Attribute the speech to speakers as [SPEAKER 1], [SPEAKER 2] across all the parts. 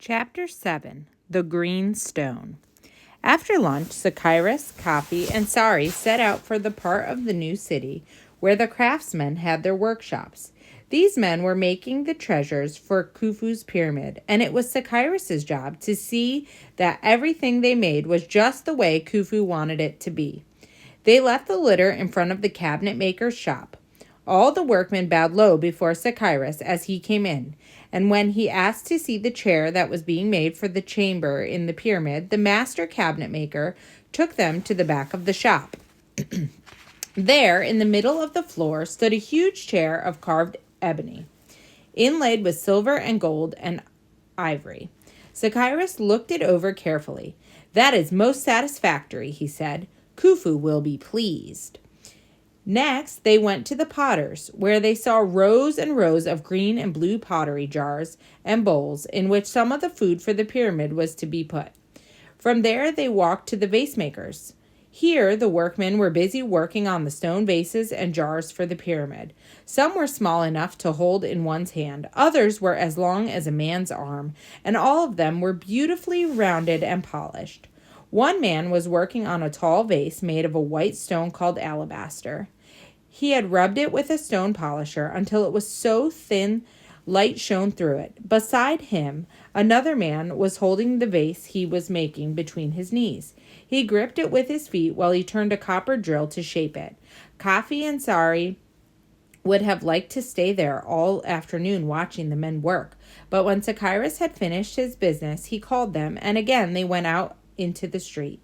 [SPEAKER 1] Chapter 7 The Green Stone. After lunch, Sakairos, Kafi, and Sari set out for the part of the new city where the craftsmen had their workshops. These men were making the treasures for Khufu's pyramid, and it was Sakairos' job to see that everything they made was just the way Khufu wanted it to be. They left the litter in front of the cabinet maker's shop. All the workmen bowed low before Sakairos as he came in, and when he asked to see the chair that was being made for the chamber in the pyramid, the master cabinet maker took them to the back of the shop. There, in the middle of the floor, stood a huge chair of carved ebony, inlaid with silver and gold and ivory. Sakairos looked it over carefully. "That is most satisfactory," he said. "Khufu will be pleased." Next, they went to the potters, where they saw rows and rows of green and blue pottery jars and bowls in which some of the food for the pyramid was to be put. From there, they walked to the vase makers. Here, the workmen were busy working on the stone vases and jars for the pyramid. Some were small enough to hold in one's hand. Others were as long as a man's arm, and all of them were beautifully rounded and polished. One man was working on a tall vase made of a white stone called alabaster. He had rubbed it with a stone polisher until it was so thin light shone through it. Beside him, another man was holding the vase he was making between his knees. He gripped it with his feet while he turned a copper drill to shape it. Kafi and Sari would have liked to stay there all afternoon watching the men work, but when Sakairos had finished his business, he called them, and again they went out into the street.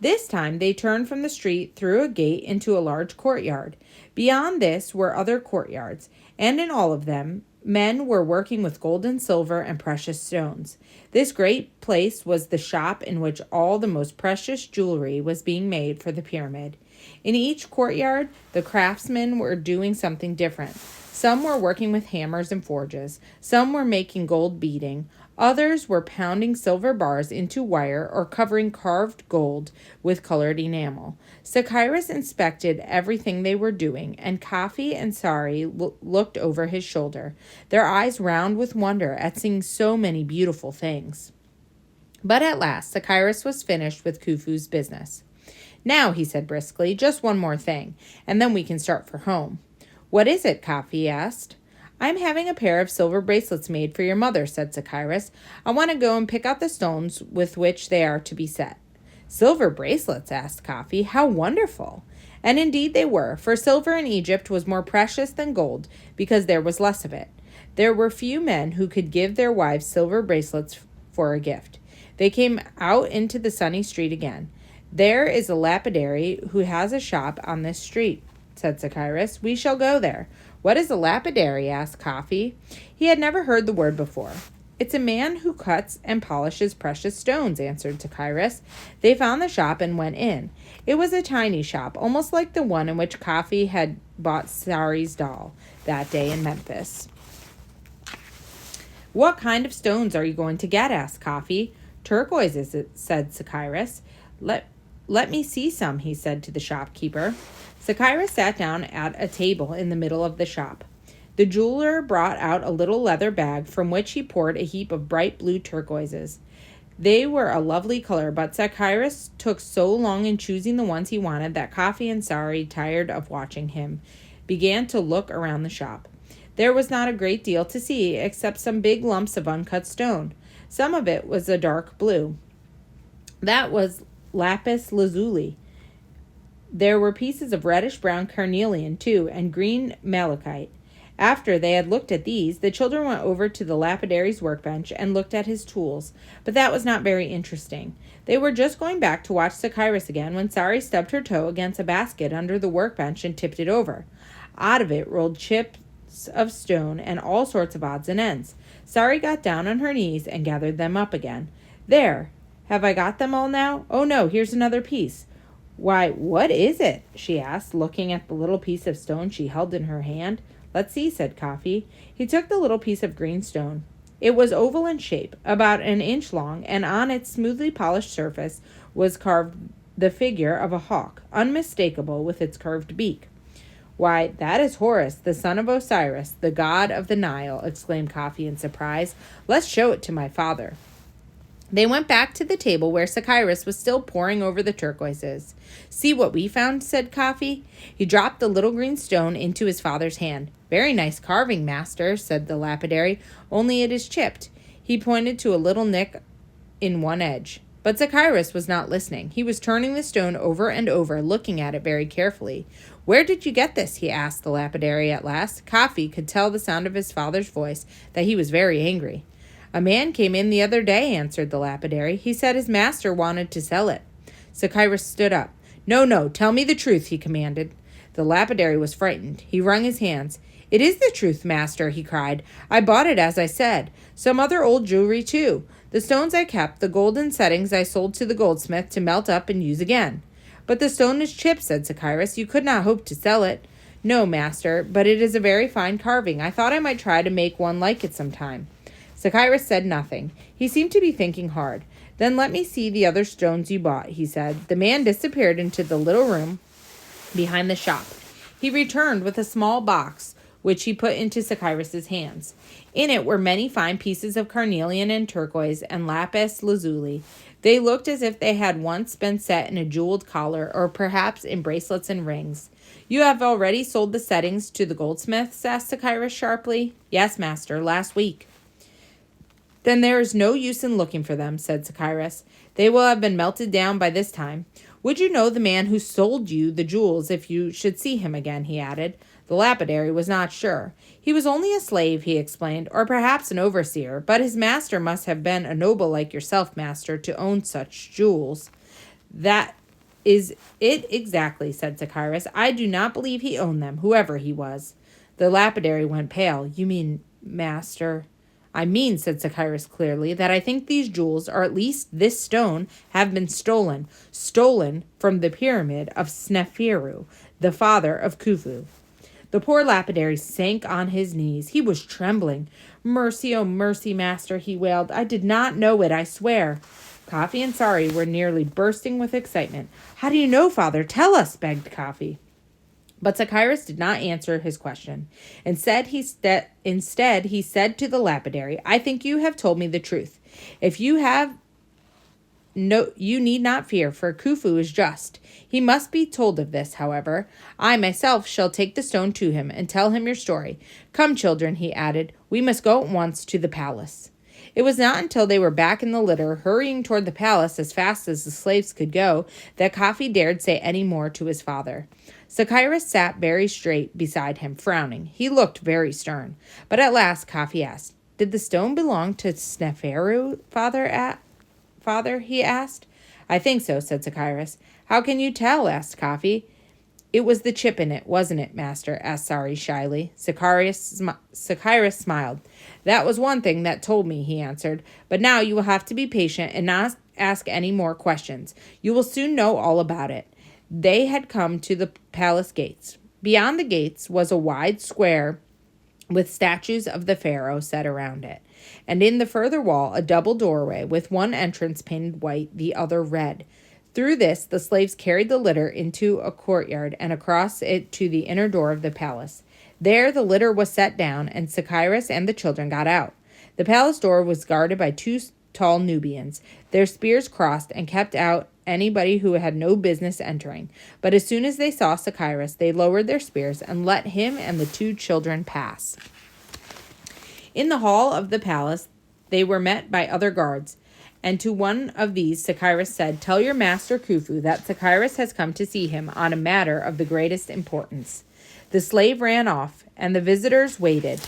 [SPEAKER 1] This time they turned from the street through a gate into a large courtyard. Beyond this were other courtyards, and in all of them men were working with gold and silver and precious stones. This great place was the shop in which all the most precious jewelry was being made for the pyramid. In each courtyard, the craftsmen were doing something different. Some were working with hammers and forges. Some were making gold beading. Others were pounding silver bars into wire or covering carved gold with colored enamel. Sakairos inspected everything they were doing, and Kafi and Sari looked over his shoulder, their eyes round with wonder at seeing so many beautiful things. But at last, Sakairos was finished with Khufu's business. "Now," he said briskly, "just one more thing, and then we can start for home." "What is it?" Kafi asked. "I'm having a pair of silver bracelets made for your mother," said Sakairos. "I want to go and pick out the stones with which they are to be set." "Silver bracelets?" asked Kafi. "How wonderful!" And indeed they were, for silver in Egypt was more precious than gold because there was less of it. There were few men who could give their wives silver bracelets for a gift. They came out into the sunny street again. "There is a lapidary who has a shop on this street," said Sakairos. "We shall go there." "What is a lapidary?" asked Kafi. He had never heard the word before. "It's a man who cuts and polishes precious stones," answered Sakairos. They found the shop and went in. It was a tiny shop, almost like the one in which Kafi had bought Sari's doll that day in Memphis. "What kind of stones are you going to get?" asked Kafi. "Turquoises," said Sakairos. Let me see some," he said to the shopkeeper. Sakairos sat down at a table in the middle of the shop. The jeweler brought out a little leather bag from which he poured a heap of bright blue turquoises. They were a lovely color, but Sakairos took so long in choosing the ones he wanted that Kafi and Sari, tired of watching him, began to look around the shop. There was not a great deal to see except some big lumps of uncut stone. Some of it was a dark blue. That was lapis lazuli. There were pieces of reddish-brown carnelian, too, and green malachite. After they had looked at these, the children went over to the lapidary's workbench and looked at his tools, but that was not very interesting. They were just going back to watch Sakairos again when Sari stubbed her toe against a basket under the workbench and tipped it over. Out of it rolled chips of stone and all sorts of odds and ends. Sari got down on her knees and gathered them up again. "There. Have I got them all now? Oh, no, here's another piece." "Why, what is it?" she asked, looking at the little piece of stone she held in her hand. "Let's see," said Kafi. He took the little piece of green stone. It was oval in shape, about an inch long, and on its smoothly polished surface was carved the figure of a hawk, unmistakable with its curved beak. "Why, that is Horus, the son of Osiris, the god of the Nile," exclaimed Coffee in surprise. "Let's show it to my father." They went back to the table where Sacyrus was still poring over the turquoises. "See what we found," said Coffee. He dropped the little green stone into his father's hand. "Very nice carving, master," said the lapidary, "only it is chipped." He pointed to a little nick in one edge. But Sacyrus was not listening. He was turning the stone over and over, looking at it very carefully. "Where did you get this?" he asked the lapidary at last. Coffee could tell the sound of his father's voice that he was very angry. "A man came in the other day," answered the lapidary. "He said his master wanted to sell it." Sacyrus stood up. "No, no, tell me the truth," he commanded. The lapidary was frightened. He wrung his hands. "It is the truth, master," he cried. "I bought it as I said. Some other old jewelry, too. The stones I kept, the golden settings I sold to the goldsmith to melt up and use again." "But the stone is chipped," said Sacyrus. "You could not hope to sell it." "No, master, but it is a very fine carving. I thought I might try to make one like it some time." Sacyrus said nothing. He seemed to be thinking hard. "Then let me see the other stones you bought," he said. The man disappeared into the little room behind the shop. He returned with a small box, which he put into Sacyrus's hands. In it were many fine pieces of carnelian and turquoise and lapis lazuli. They looked as if they had once been set in a jeweled collar, or perhaps in bracelets and rings. "You have already sold the settings to the goldsmiths?" asked Sacyrus sharply. "Yes, master, last week." "Then there is no use in looking for them," said Sacyrus. "They will have been melted down by this time. Would you know the man who sold you the jewels if you should see him again?" he added. The lapidary was not sure. "He was only a slave," he explained, "or perhaps an overseer, but his master must have been a noble like yourself, master, to own such jewels." "That is it exactly," said Sacyrus. "I do not believe he owned them, whoever he was." The lapidary went pale. "You mean, master—" "I mean," said Sacyrus clearly, "that I think these jewels, or at least this stone, have been stolen from the pyramid of Sneferu, the father of Khufu." The poor lapidary sank on his knees. He was trembling. "Mercy, oh mercy, master," he wailed. "I did not know it, I swear." Coffee and Sari were nearly bursting with excitement. "How do you know, father? Tell us," begged Coffee. But Sacyrus did not answer his question. Instead, he said to the lapidary, "I think you have told me the truth. If you have you need not fear, for Khufu is just. He must be told of this, however. I myself shall take the stone to him and tell him your story. Come, children," he added, "we must go at once to the palace." It was not until they were back in the litter, hurrying toward the palace as fast as the slaves could go, that Coffee dared say any more to his father. Sacyrus sat very straight beside him, frowning. He looked very stern. But at last Coffee asked, "Did the stone belong to Sneferu, father?" he asked. "I think so," said Sacyrus. "How can you tell?" asked Coffee. "It was the chip in it, wasn't it, master?" asked Sari shyly. Sacyrus smiled. "That was one thing that told me," he answered. "But now you will have to be patient and not ask any more questions. You will soon know all about it." They had come to the palace gates. Beyond the gates was a wide square with statues of the Pharaoh set around it, and in the further wall a double doorway with one entrance painted white, the other red. Through this the slaves carried the litter into a courtyard and across it to the inner door of the palace. There the litter was set down, and Sacyrus and the children got out. The palace door was guarded by two tall Nubians. Their spears crossed and kept out anybody who had no business entering. But as soon as they saw Sacyrus, they lowered their spears and let him and the two children pass. In the hall of the palace, they were met by other guards, and to one of these Sacyrus said, "Tell your master Khufu that Sacyrus has come to see him on a matter of the greatest importance." The slave ran off, and the visitors waited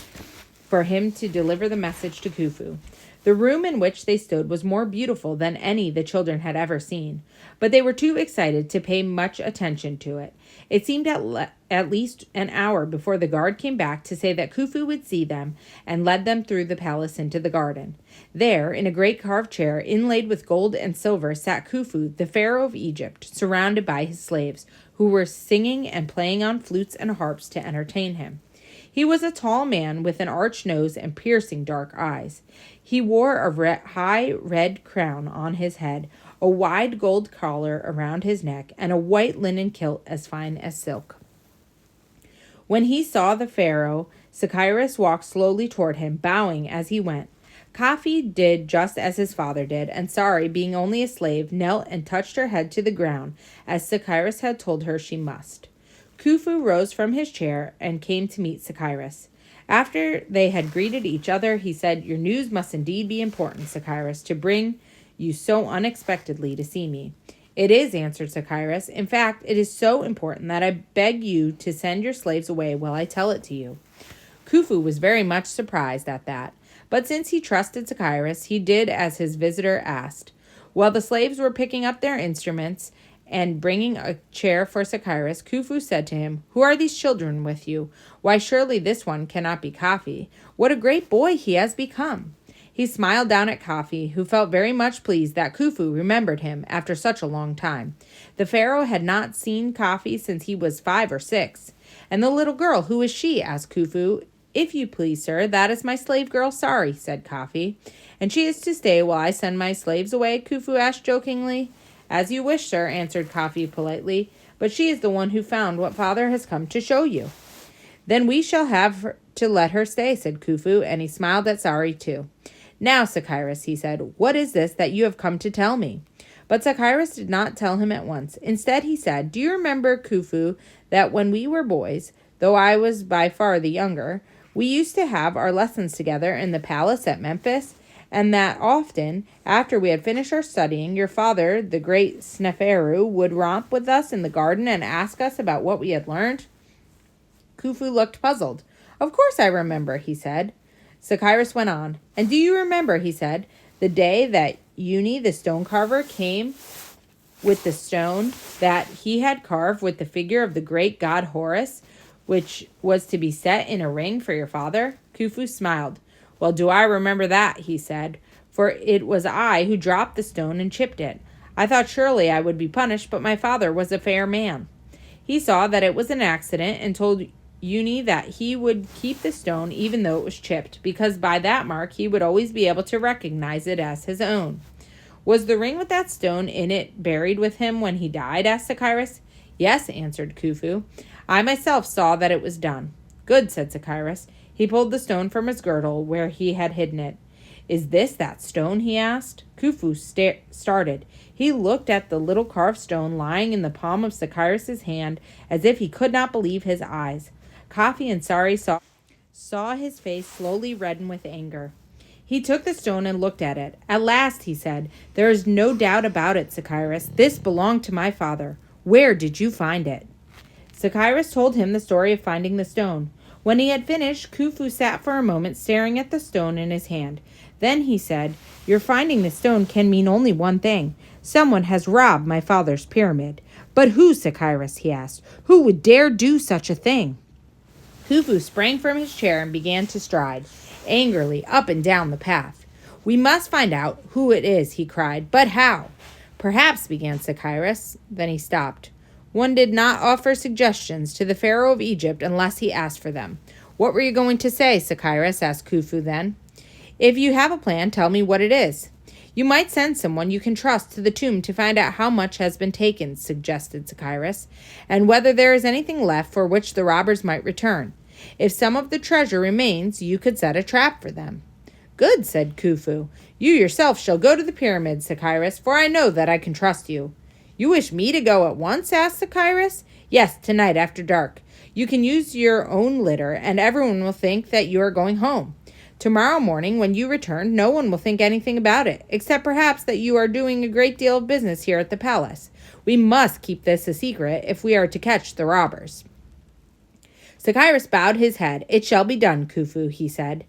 [SPEAKER 1] for him to deliver the message to Khufu. The room in which they stood was more beautiful than any the children had ever seen, but they were too excited to pay much attention to it. It seemed at least an hour before the guard came back to say that Khufu would see them, and led them through the palace into the garden. There, in a great carved chair inlaid with gold and silver, sat Khufu, the Pharaoh of Egypt, surrounded by his slaves, who were singing and playing on flutes and harps to entertain him. He was a tall man with an arched nose and piercing dark eyes. He wore a high red crown on his head, a wide gold collar around his neck, and a white linen kilt as fine as silk. When he saw the Pharaoh, Cyrus walked slowly toward him, bowing as he went. Kafi did just as his father did, and Sari, being only a slave, knelt and touched her head to the ground, as Cyrus had told her she must. Khufu rose from his chair and came to meet Cyrus. After they had greeted each other, he said, "Your news must indeed be important, Cyrus, to bring you so unexpectedly to see me." "It is," answered Cyrus. "In fact, it is so important that I beg you to send your slaves away while I tell it to you." Khufu was very much surprised at that, but since he trusted Cyrus, he did as his visitor asked. While the slaves were picking up their instruments and bringing a chair for Cyrus, Khufu said to him, "Who are these children with you? Why, surely this one cannot be Kafi. What a great boy he has become." He smiled down at Kafi, who felt very much pleased that Khufu remembered him after such a long time. The Pharaoh had not seen Kafi since he was 5 or 6. "And the little girl, who is she?" asked Khufu. "If you please, sir, that is my slave girl Sari," said Kafi. "And she is to stay while I send my slaves away?" Khufu asked jokingly. "As you wish, sir," answered Kafi politely, "but she is the one who found what father has come to show you." "Then we shall have to let her stay," said Khufu, and he smiled at Sari too. "Now, Cyrus," he said, "what is this that you have come to tell me?" But Cyrus did not tell him at once. Instead, he said, "Do you remember, Khufu, that when we were boys, though I was by far the younger, we used to have our lessons together in the palace at Memphis, and that often, after we had finished our studying, your father, the great Pharaoh, would romp with us in the garden and ask us about what we had learned?" Khufu looked puzzled. "Of course I remember," he said. Cyrus went on. "And do you remember," he said, "the day that Uni, the stone carver, came with the stone that he had carved with the figure of the great god Horus, which was to be set in a ring for your father?" Khufu smiled. "Well, do I remember that," he said, "for it was I who dropped the stone and chipped it. I thought surely I would be punished, but my father was a fair man. He saw that it was an accident and told Uni that he would keep the stone even though it was chipped, because by that mark he would always be able to recognize it as his own." "Was the ring with that stone in it buried with him when he died?" asked Cyrus. "Yes," answered Khufu. "I myself saw that it was done." "Good," said Cyrus. He pulled the stone from his girdle where he had hidden it. "Is this that stone?" he asked. Khufu started. He looked at the little carved stone lying in the palm of Cyrus's hand as if he could not believe his eyes. Kafi and Sari saw his face slowly redden with anger. He took the stone and looked at it. "At last," he said, "there is no doubt about it, Cyrus. This belonged to my father. Where did you find it?" Cyrus told him the story of finding the stone. When he had finished, Khufu sat for a moment staring at the stone in his hand. Then he said, "Your finding the stone can mean only one thing. Someone has robbed my father's pyramid." "But who, Cyrus?" he asked. "Who would dare do such a thing?" Khufu sprang from his chair and began to stride angrily up and down the path. "We must find out who it is," he cried. "But how?" "Perhaps," began Cyrus. Then he stopped. "One did not offer suggestions to the Pharaoh of Egypt unless he asked for them." "What were you going to say, Cyrus?" asked Khufu then. "If you have a plan, tell me what it is." "You might send someone you can trust to the tomb to find out how much has been taken," suggested Cyrus, "and whether there is anything left for which the robbers might return. If some of the treasure remains, you could set a trap for them." "Good," said Khufu. "You yourself shall go to the pyramid, Cyrus, for I know that I can trust you." "You wish me to go at once?" asked Cyrus. "Yes, tonight after dark. You can use your own litter, and everyone will think that you are going home. Tomorrow morning, when you return, no one will think anything about it, except perhaps that you are doing a great deal of business here at the palace. We must keep this a secret if we are to catch the robbers." Cyrus bowed his head. "It shall be done, Khufu," he said.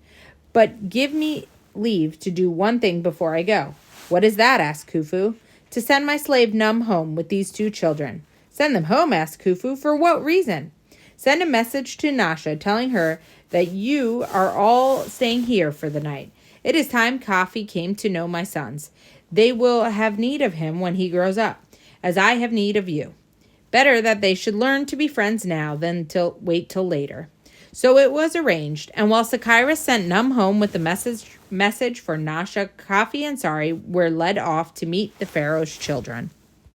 [SPEAKER 1] "But give me leave to do one thing before I go." "What is that?" asked Khufu. "To send my slave Num home with these 2 children." "Send them home?" asked Khufu. "For what reason?" "Send a message to Nasha telling her that you are all staying here for the night. It is time Kafi came to know my sons. They will have need of him when he grows up, as I have need of you. Better that they should learn to be friends now than wait till later." So it was arranged, and while Cyrus sent Num home with the message for Nasha, Kafi and Sari were led off to meet the Pharaoh's children.